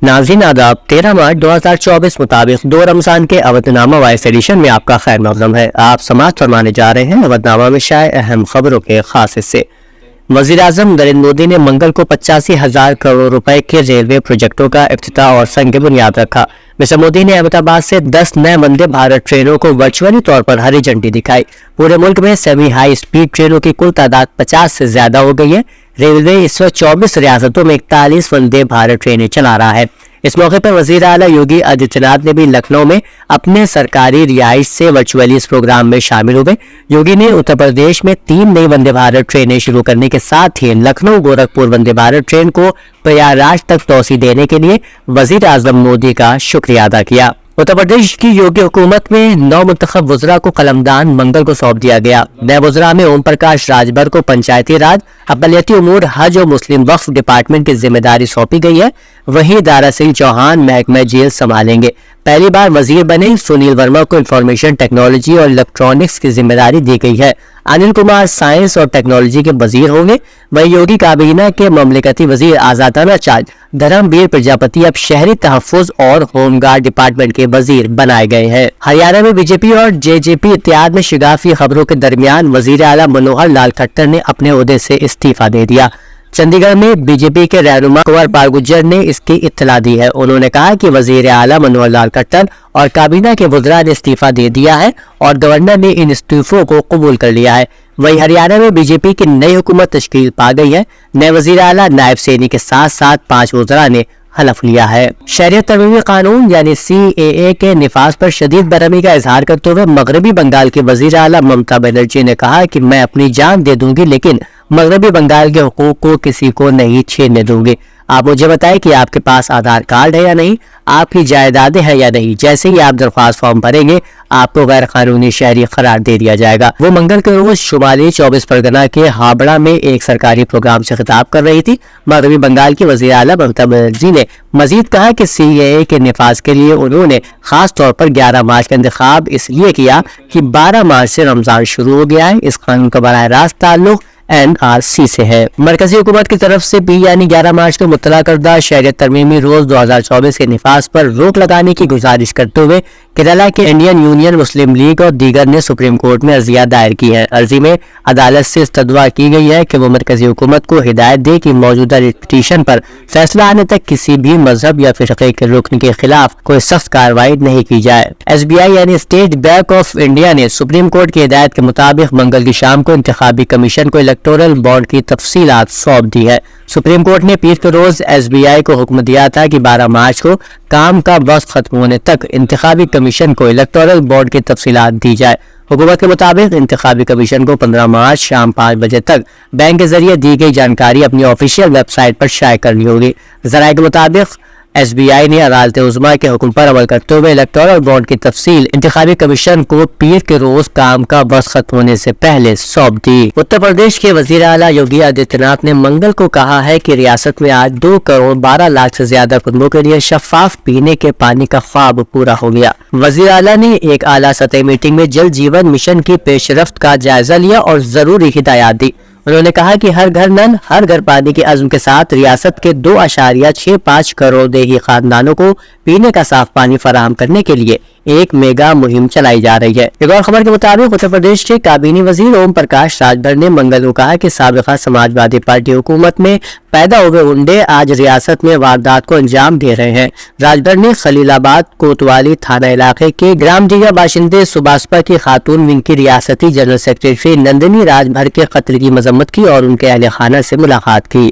नाज़रीन आदाब, 13 मार्च 2024 मुताबिक 2 रमजान के अवधनामा वॉइस एडिशन में आपका खैर मक़दम है। आप समाअत फरमाने जा रहे हैं अवधनामा में शाये अहम खबरों के खास हिस्से। वज़ीर-ए-आज़म नरेंद्र मोदी ने मंगल को 85,000 करोड़ रुपए के रेलवे प्रोजेक्टों का इफ्तिताह और संग बुनियाद रखा। मिस्टर मोदी ने अहमदाबाद से 10 नए वंदे भारत ट्रेनों को वर्चुअली तौर पर हरी झंडी दिखाई। पूरे मुल्क में सेमी हाई स्पीड ट्रेनों की कुल तादाद 50 से ज्यादा हो गई है। रेलवे इस वक्त 24 रियासतों में 41 वंदे भारत ट्रेनें चला रहा है। इस मौके पर वजीर आला योगी आदित्यनाथ ने भी लखनऊ में अपने सरकारी रिहाइश से वर्चुअली इस प्रोग्राम में शामिल हुए। योगी ने उत्तर प्रदेश में 3 नई वंदे भारत ट्रेनें शुरू करने के साथ ही लखनऊ गोरखपुर वंदे भारत ट्रेन को प्रयागराज तक तोसी देने के लिए वजीर आजम मोदी का शुक्रिया अदा किया। उत्तर प्रदेश की योगी हुकूमत में 9 मुंतखब वज़रा को कलमदान मंगल को सौंप दिया गया। नए वज़रा में ओम प्रकाश राजभर को पंचायती राज, अक़लियती उमूर, हज और मुस्लिम वक्फ डिपार्टमेंट की जिम्मेदारी सौंपी गई है। वहीं दारा सिंह चौहान महकमा जेल संभालेंगे। पहली बार वजीर बने सुनील वर्मा को इंफॉर्मेशन टेक्नोलॉजी और इलेक्ट्रॉनिक्स की जिम्मेदारी दी गई है। अनिल कुमार साइंस और टेक्नोलॉजी के वजीर होंगे। वहीं योगी काबीना के ममलिकती वजीर आजादाना चार्ज धर्मवीर प्रजापति अब शहरी तहफ़्फ़ुज़ और होमगार्ड डिपार्टमेंट के वजीर बनाए गए हैं। हरियाणा में बीजेपी और जेजेपी इत्तेहाद में शिगाफी खबरों के दरमियान वजीर आला मनोहर लाल खट्टर ने अपने ओहदे से इस्तीफा दे दिया। चंडीगढ़ में बीजेपी के रहनुमा कुंवर पाल गुर्जर ने इसकी इत्तला दी है। उन्होंने कहा कि वजीर आला मनोहर लाल खट्टर और काबीना के वज़रा ने इस्तीफा दे दिया है और गवर्नर ने इन इस्तीफों को कबूल कर लिया है। वहीं हरियाणा में बीजेपी की नई हुकूमत तश्कील पा गई है। नए वजीर आला नायब सैनी के साथ साथ 5 वज़रा ने हलफ लिया है। शहरियत तरमीमी कानून यानी CAA के निफाज पर शदीद बेरहमी का इजहार करते हुए मगरबी बंगाल के वजीर आला ममता बनर्जी ने कहा कि मैं अपनी जान दे दूंगी लेकिन मगरबी बंगाल के हुकूक को किसी को नहीं छीनने दूंगी। आप मुझे बताएं कि आपके पास आधार कार्ड है या नहीं, आपकी जायदादें हैं या नहीं। जैसे ही आप दरख्वास्त फॉर्म भरेंगे आपको गैर कानूनी शहरी करार दे दिया जाएगा। वो मंगल के रोज शुमाली 24 परगना के हावड़ा में एक सरकारी प्रोग्राम से खिताब कर रही थी। मगरबी बंगाल की वज़ीर आला ममता बनर्जी ने मजीद कहा कि CAA के निफाज के लिए उन्होंने खास तौर पर 11 मार्च का इंतखाब इसलिए किया कि 12 मार्च से रमजान शुरू हो गया है। इस कानून का बराह रास्त ताल्लुक NRC से है। मरकजी हुकूमत की तरफ से भी यानी 11 मार्च को मुत्तला करदा शहरियत तरमीमी रोज 2024 के निफाज पर रोक लगाने की गुजारिश करते हुए केरला के इंडियन यूनियन मुस्लिम लीग और दीगर ने सुप्रीम कोर्ट में अर्जिया दायर की है। अर्जी में अदालत से इस्तदवा की गई है कि वो मरकजी हुकूमत को हिदायत दे कि मौजूदा पिटीशन पर फैसला आने तक किसी भी मजहब या फिरके के रुकन के खिलाफ कोई सख्त कार्रवाई नहीं की जाए। SBI यानी स्टेट बैंक ऑफ इंडिया ने सुप्रीम कोर्ट की हिदायत के मुताबिक मंगल की शाम को इंतखाबी कमीशन को इलेक्टोरल बॉन्ड की तफसीलात सौंप दी है। सुप्रीम कोर्ट ने पीर के रोज SBI को हुक्म दिया था कि 12 मार्च को काम का वक्त खत्म होने तक इंतखाबी कमीशन को इलेक्टोरल बॉन्ड की तफसीलात दी जाए। हुकूमत के मुताबिक इंतखाबी कमीशन को 15 मार्च शाम 5 बजे तक बैंक के जरिए दी गई जानकारी अपनी ऑफिशियल वेबसाइट पर शाये करनी होगी। ज़राए के मुताबिक SBI ने अदालत उज़्मा के हुक्म पर अमल करते हुए इलेक्टोरल बॉन्ड की तफसील इंतखाबी कमीशन को पीर के रोज काम का वक्त खत्म होने से पहले सौंप दी। उत्तर प्रदेश के वजीर आला योगी आदित्यनाथ ने मंगल को कहा है कि रियासत में आज 2 करोड़ 12 लाख से ज्यादा कुटुंबों के लिए शफाफ पीने के पानी का ख्वाब पूरा हो गया। वजीर आला ने एक आला सतह मीटिंग में जल जीवन मिशन की पेशरफ्त का जायजा लिया और जरूरी हिदायत दी। उन्होंने कहा कि हर घर नल हर घर पानी के अज़्म के साथ रियासत के 2.65 करोड़ देही खानदानों को पीने का साफ पानी फराहम करने के लिए एक मेगा मुहिम चलाई जा रही है। एक और खबर के मुताबिक उत्तर प्रदेश के काबीनी वजीर ओम प्रकाश राजभर ने मंगल को कहा कि साबिका समाजवादी पार्टी हुकूमत में पैदा हुए गुंडे आज रियासत में वारदात को अंजाम दे रहे हैं। राजभर ने खलीलाबाद कोतवाली थाना इलाके के ग्राम दिया बाशिंदे सुबासपा की खातून विंग की रियासती जनरल सेक्रेटरी नंदिनी राजभर के कत्ल की मजम्मत की और उनके अहले खाना से मुलाकात की।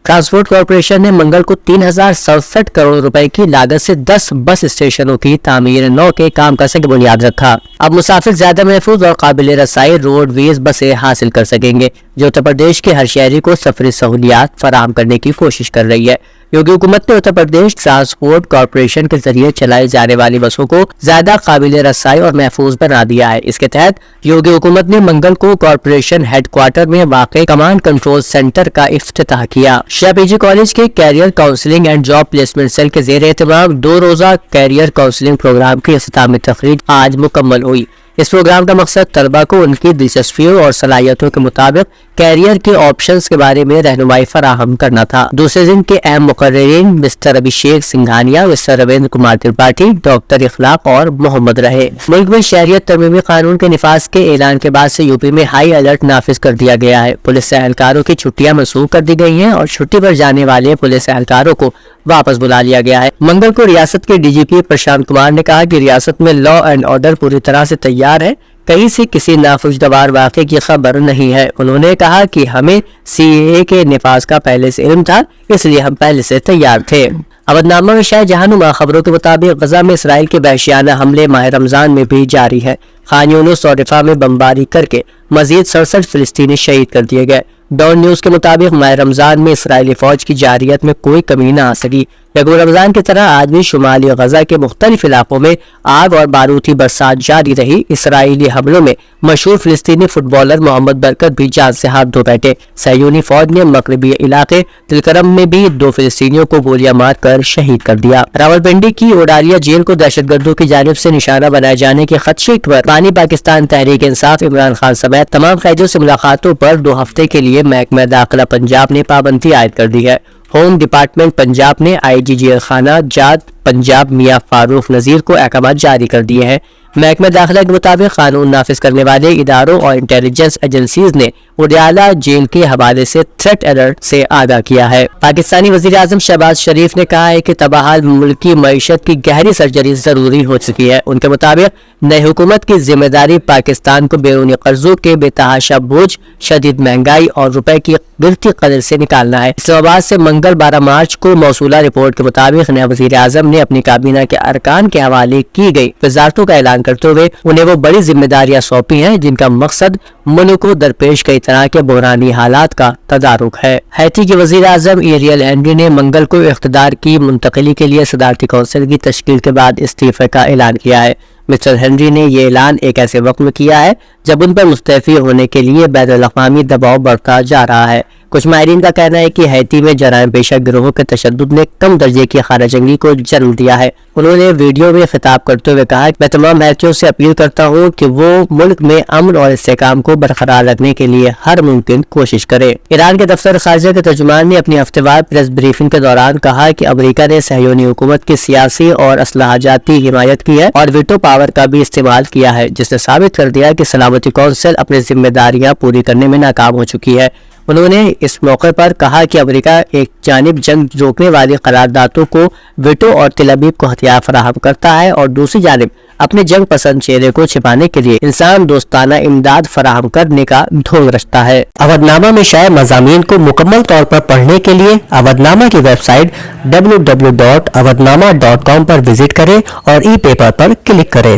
ट्रांसपोर्ट कॉर्पोरेशन ने मंगल को 3067 करोड़ रुपए की लागत से 10 बस स्टेशनों की तामीर 9 के काम का संग बुनियाद रखा। अब मुसाफिर ज्यादा महफूज और काबिल रसाई रोडवेज बसें हासिल कर सकेंगे, जो उत्तर प्रदेश के हर शहरी को सफरी सहूलियात फराहम करने की कोशिश कर रही है। योगी हुकूमत ने उत्तर प्रदेश ट्रांसपोर्ट कॉर्पोरेशन के जरिए चलाई जाने वाली बसों को ज्यादा काबिल रसाई और महफूज बना दिया है। इसके तहत योगी हुकूमत ने मंगल को कॉर्पोरेशन हेडक्वार्टर में वाक़ई कमांड कंट्रोल सेंटर का इफ्तिताह किया। शाह PG कॉलेज के career counselling and job placement cell के ज़ेर एहतमाम 2 रोज़ा कैरियर काउंसलिंग प्रोग्राम की इख्तितामी तकरीर आज मुकम्मल हुई। इस प्रोग्राम का मकसद तलबा को उनकी दिलचस्पियों और सलाहियतों के मुताबिक कैरियर के ऑप्शंस के बारे में रहनुमाई फराहम करना था। दूसरे दिन के अहम मुकर्रिरीन मिस्टर अभिषेक सिंघानिया, मिस्टर रविंद्र कुमार त्रिपाठी, डॉक्टर इखलाक और मोहम्मद रहे। मुल्क में शहरियत तरमीमी कानून के निफाज के ऐलान के बाद से यूपी में हाई अलर्ट नाफिज कर दिया गया है। पुलिस एहलकारों की छुट्टियां मनसूख कर दी गई हैं और छुट्टी पर जाने वाले पुलिस एहलकारों को वापस बुला लिया गया है। मंगल को रियासत के डीजीपी प्रशांत कुमार ने कहा कि रियासत में लॉ एंड ऑर्डर पूरी तरह से तैयार है, कहीं से किसी नाखुशगवार वाक़े की खबर नहीं है। उन्होंने कहा कि हमें सीएए के निफाज का पहले से इल्म था, इसलिए हम पहले से तैयार थे। अवधनामा में शायद जहानुमा खबरों के मुताबिक गजा में इसराइल के वहशियाना हमले माह रमजान में भी जारी है। खान यूनुस और रिफा में बमबारी करके मजीद 67 फिलिस्तीनी शहीद कर दिए गए। डॉन न्यूज के मुताबिक माह रमजान में इसराइली फौज की जारियत में कोई कमी न आ सकी। यकम रमजान की तरह आज भी शुमाली गजा के मुख्तलिफ इलाकों में आग और बारूदी बरसात जारी रही। इसराइली हमलों में मशहूर फिलिस्तीनी फुटबॉलर मोहम्मद बरकत भी जान से हाथ धो बैठे। सहयूनी फौज ने मगरबी इलाके तिलकरम में भी 2 फिलिस्तीनियों को गोलियां मारकर शहीद कर दिया। रावलपिंडी की ओडालिया जेल को दहशतगर्दों की जानिब से निशाना बनाए जाने के खदशे पर पानी पाकिस्तान तहरीक इंसाफ इमरान खान समेत तमाम कैदियों से मुलाकातों पर 2 हफ्ते के लिए महकमा दाखिला पंजाब ने पाबंदी आयद कर दी है। होम डिपार्टमेंट पंजाब ने आईजी जेल खाना जात पंजाब मियां फारूक नजीर को अहकाम जारी कर दिए हैं। महकमा दाखिला के मुताबिक कानून नाफिज करने वाले इदारों और इंटेलिजेंस एजेंसीज ने उडियाला जेल के हवाले से थ्रेट अलर्ट से आगाह किया है। पाकिस्तानी वजीर आजम शहबाज शरीफ ने कहा है कि तबाहाल मुल्क की मईशत की गहरी सर्जरी जरूरी हो चुकी है। उनके मुताबिक नई हुकूमत की जिम्मेदारी पाकिस्तान को बैरूनी कर्जों के बेतहाशा बोझ, शदीद महंगाई और रुपए की गिरती कदर से निकालना है। इस्लामाबाद से मंगल 12 मार्च को मौसूला रिपोर्ट के मुताबिक नए वजीर आजम ने अपनी काबीना के अरकान के हवाले की गई वजारतों का ऐलान करते हुए उन्हें वो बड़ी जिम्मेदारियां सौंपी हैं जिनका मकसद मुल्क को दरपेश कई तरह के बहरानी हालात का तदारुक है। हैती के वजीर आजम एरियल हेनरी ने मंगल को इख्तिदार की मुंतकिली के लिए सदारती कौंसिल की तश्कील के बाद इस्तीफे का ऐलान किया है। मिस्टर हेनरी ने ये ऐलान एक ऐसे वक्त में किया है जब उन पर मुस्तैफी होने के लिए बैनुल-अक़वामी दबाव बढ़ता जा रहा है। कुछ माहिरीन का कहना है कि हैती में जराइम पेशा गिरोहों के तशद्दुद ने कम दर्जे की खाराजंगी को जन्म दिया है। उन्होंने वीडियो में खिताब करते हुए कहा, मैं तमाम हैतियों से अपील करता हूँ कि वो मुल्क में अमन और इस्तेहकाम को बरकरार रखने के लिए हर मुमकिन कोशिश करे। ईरान के दफ्तर खारजा के तर्जुमान ने अपनी हफ्तेवार प्रेस ब्रीफिंग के दौरान कहा कि अमेरिका ने सहयोनी हुकूमत की सियासी और असलाहजाती हिमायत की है और वीटो पावर का भी इस्तेमाल किया है, जिसने साबित कर दिया कि सलामती कौंसिल अपनी जिम्मेदारियां पूरी करने में नाकाम हो चुकी है। उन्होंने इस मौके पर कहा कि अमेरिका एक जानिब जंग रोकने वाली करारदादों को वीटो और तिलअबीब को हथियार फराहम करता है और दूसरी जानिब अपने जंग पसंद चेहरे को छिपाने के लिए इंसान दोस्ताना इमदाद फराहम करने का ढोंग रचता है। अवधनामा में शाये मज़ामीन को मुकम्मल तौर पर पढ़ने के लिए अवधनामा की वेबसाइट www.awadhnama.com पर विजिट करें और ई पेपर पर क्लिक करें।